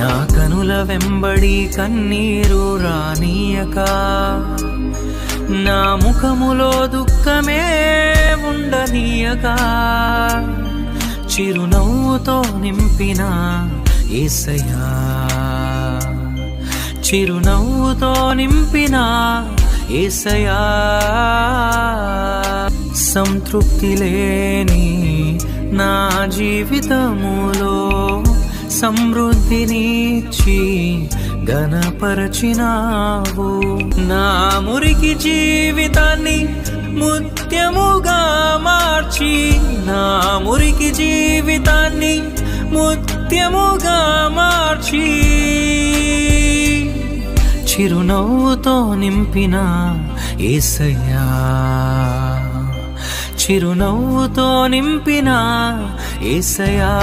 నా కనుల వెంబడి కన్నీరు రానీయక నా ముఖములో దుఃఖమే ఉండనీయక చిరునవ్వుతో నింపిన యేసయ్యా చిరునవ్వుతో నింపిన యేసయ్యా సంతృప్తి లేని నా జీవితములో సమృద్ధినిచ్చి ఘనపరచినావు నా మురికి జీవితాన్ని ముత్యముగా మార్చి నా మురికి జీవితాన్ని ముత్యముగా మార్చి చిరునవ్వుతో నింపిన యేసయ్యా చిరునవ్వుతో నింపిన యేసయ్యా